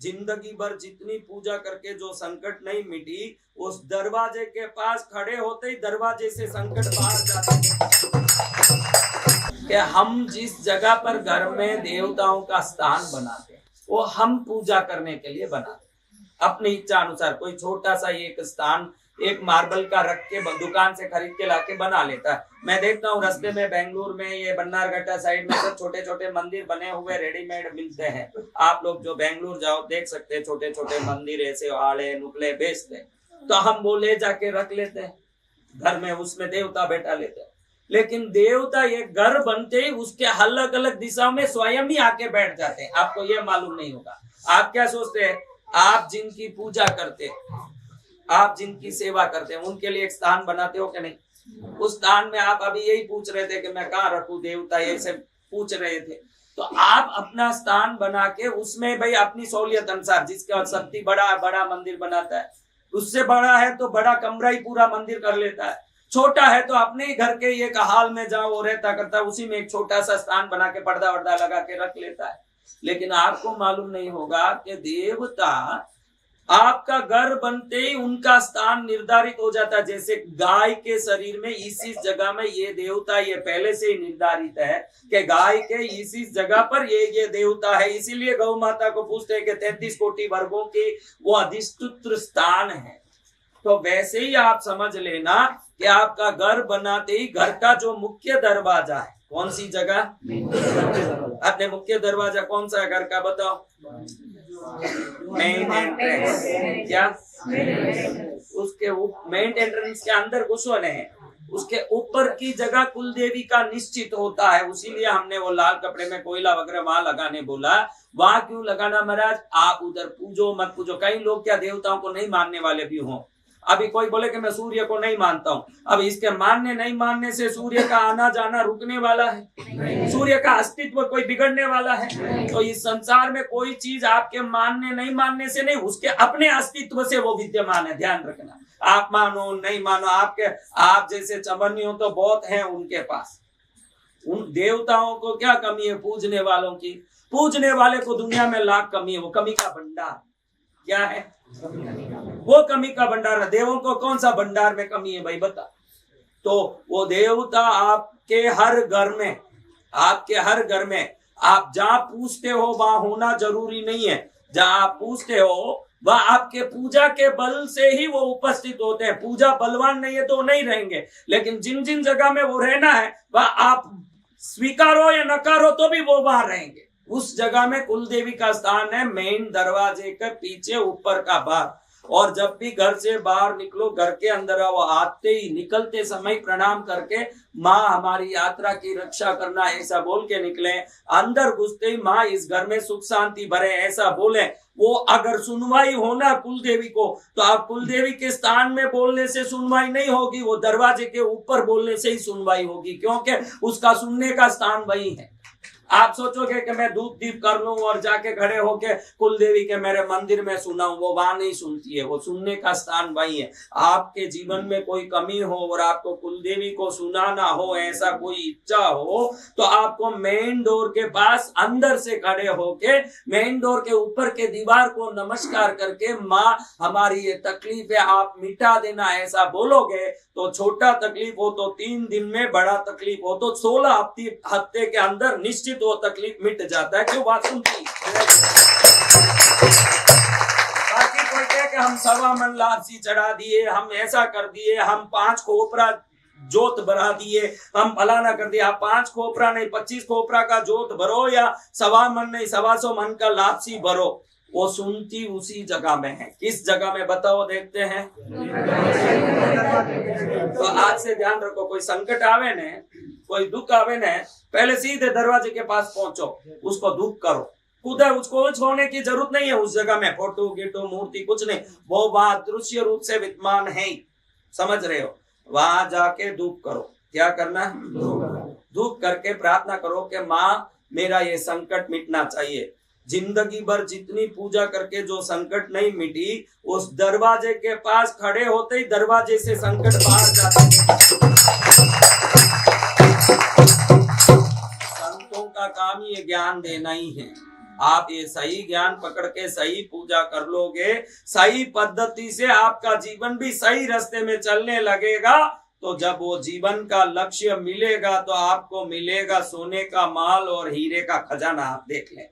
जिंदगी भर जितनी पूजा करके जो संकट नहीं मिटी, उस दरवाजे के पास खड़े होते ही दरवाजे से संकट बाहर जाते कि हम जिस जगह पर घर में देवताओं का स्थान बनाते हैं वो हम पूजा करने के लिए बनाते हैं अपनी इच्छा अनुसार। कोई छोटा सा एक स्थान एक मार्बल का रख के दुकान से खरीद के लाके बना लेता है। मैं देखता हूँ रास्ते में बेंगलुरु में ये बन्नारघट्टा साइड में सब छोटे छोटे मंदिर बने हुए रेडीमेड मिलते हैं। आप लोग जो बेंगलुरु जाओ देख सकते हैं, छोटे छोटे मंदिर ऐसे आड़े नुकले बेचते हैं। तो हम वो ले जाके रख लेते हैं घर में, उसमें देवता बैठा लेते हैं। लेकिन देवता ये घर बनते ही उसके अलग अलग दिशाओं में स्वयं ही आके बैठ जाते हैं। आपको ये मालूम नहीं होगा। आप क्या सोचते हैं, आप जिनकी पूजा करते हैं, आप जिनकी सेवा करते हैं, उनके लिए एक स्थान बनाते हो कि नहीं? उस स्थान में आप अभी यही पूछ रहे थे कि मैं कहाँ रखूं देवता, ये सब पूछ रहे थे। तो आप अपना स्थान बना के उसमें भाई अपनी सहूलियत अनुसार, जिसका शक्ति बड़ा मंदिर बनाता है, उससे बड़ा है तो बड़ा कमरा ही पूरा मंदिर कर लेता है, छोटा है तो अपने ही घर के एक हाल में जहाँ वो रहता करता है उसी में एक छोटा सा स्थान बना के पर्दा वर्दा लगा के रख लेता है। लेकिन आपको मालूम नहीं होगा कि देवता आपका घर बनते ही उनका स्थान निर्धारित हो जाता है। जैसे गाय के शरीर में इस जगह में ये देवता ये पहले से ही निर्धारित है कि गाय के इस जगह पर ये देवता है। इसीलिए गौ माता को पूछते हैं कि 33 कोटि वर्गों के वो अधिष्ठित स्थान है। तो वैसे ही आप समझ लेना कि आपका घर बनाते ही घर का जो मुख्य दरवाजा है, कौन सी जगह? अपने मुख्य दरवाजा कौन सा है घर का, बताओ? Main entrance. क्या? उसके मेन एंट्रेंस के अंदर घुसने है, उसके ऊपर की जगह कुल देवी का निश्चित होता है। उसीलिए हमने वो लाल कपड़े में कोयला वगैरह वहां लगाने बोला। वहां क्यों लगाना महाराज? आप उधर पूजो मत पूजो। कई लोग क्या देवताओं को नहीं मानने वाले भी हों। अभी कोई बोले कि मैं सूर्य को नहीं मानता हूँ, अब इसके मानने नहीं मानने से सूर्य का आना जाना रुकने वाला है? सूर्य का अस्तित्व कोई बिगड़ने वाला है? तो इस संसार में कोई चीज आपके मानने नहीं मानने से नहीं, उसके अपने अस्तित्व से वो विद्यमान है। ध्यान रखना, आप मानो नहीं मानो, आप जैसे चमनियों तो बहुत हैं उनके पास। उन देवताओं को क्या कमी है पूजने वालों की? पूजने वाले को दुनिया में लाख कमी है। वो कमी का भंडार क्या है? वो कमी का भंडार है। देवों को कौन सा भंडार में कमी है भाई बता? तो वो देवता आपके हर घर में, आपके हर घर में आप जहां पूछते हो वहां होना जरूरी नहीं है। जहां आप पूछते हो वह आपके पूजा के बल से ही वो उपस्थित होते हैं। पूजा बलवान नहीं है तो नहीं रहेंगे, लेकिन जिन जिन जगह में वो रहना है वह आप स्वीकारो या नकारो तो भी वो वहां रहेंगे। उस जगह में कुल देवी का स्थान है मेन दरवाजे के पीछे ऊपर का भाग। और जब भी घर से बाहर निकलो, घर के अंदर आओ, आते ही निकलते समय प्रणाम करके माँ हमारी यात्रा की रक्षा करना ऐसा बोल के निकले। अंदर घुसते ही माँ इस घर में सुख शांति भरे ऐसा बोले। वो अगर सुनवाई होना कुल देवी को, तो आप कुल देवी के स्थान में बोलने से सुनवाई नहीं होगी, वो दरवाजे के ऊपर बोलने से ही सुनवाई होगी, क्योंकि उसका सुनने का स्थान वही है। आप सोचोगे कि मैं धूप दीप कर लूं और जाके खड़े होके कुल देवी के मेरे मंदिर में सुनाऊं, वो वहां नहीं सुनती है। वो सुनने का स्थान वही है। आपके जीवन में कोई कमी हो और आपको कुल देवी को सुनाना हो, ऐसा कोई इच्छा हो, तो आपको मेन डोर के पास अंदर से खड़े होके मेन डोर के ऊपर के दीवार को नमस्कार करके माँ हमारी ये तकलीफ है आप मिटा देना ऐसा बोलोगे। तो छोटा तकलीफ हो तो 3 दिन में, बड़ा तकलीफ हो तो 16 हफ्ते के अंदर निश्चित वो तकलीफ मिट जाता है। क्यों बात सुनती? बाकी कोई कहे कि हम 1.25 मन लापसी चढ़ा दिए, हम ऐसा कर दिए, हम 5 खोपरा जोत भरा दिए, हम फलाना कर दिया। 5 खोपरा नहीं 25 खोपरा का जोत भरो या 1.25 मन नहीं 125 मन का लापसी भरो, वो सुनती उसी जगह में है। किस जगह में बताओ देखते हैं? तो आज से ध्यान रखो, कोई संकट आवे ने, कोई दुख आवे ने, पहले सीधे दरवाजे के पास पहुंचो, उसको दुख करो। खुदा उसको छोड़ने की जरूरत नहीं है। उस जगह में फोटो गिटो मूर्ति कुछ नहीं, वो वहां दृश्य रूप से विद्यमान है ही। समझ रहे हो? वहां जाके दुख करो। क्या करना? दुख करके प्रार्थना करो कि माँ मेरा ये संकट मिटना चाहिए। जिंदगी भर जितनी पूजा करके जो संकट नहीं मिटी, उस दरवाजे के पास खड़े होते ही दरवाजे से संकट बाहर जाते हैं। संतों का काम ये ज्ञान देना ही है। आप ये सही ज्ञान पकड़ के सही पूजा कर लोगे, सही पद्धति से आपका जीवन भी सही रास्ते में चलने लगेगा, तो जब वो जीवन का लक्ष्य मिलेगा तो आपको मिलेगा सोने का माल और हीरे का खजाना। आप देख लें।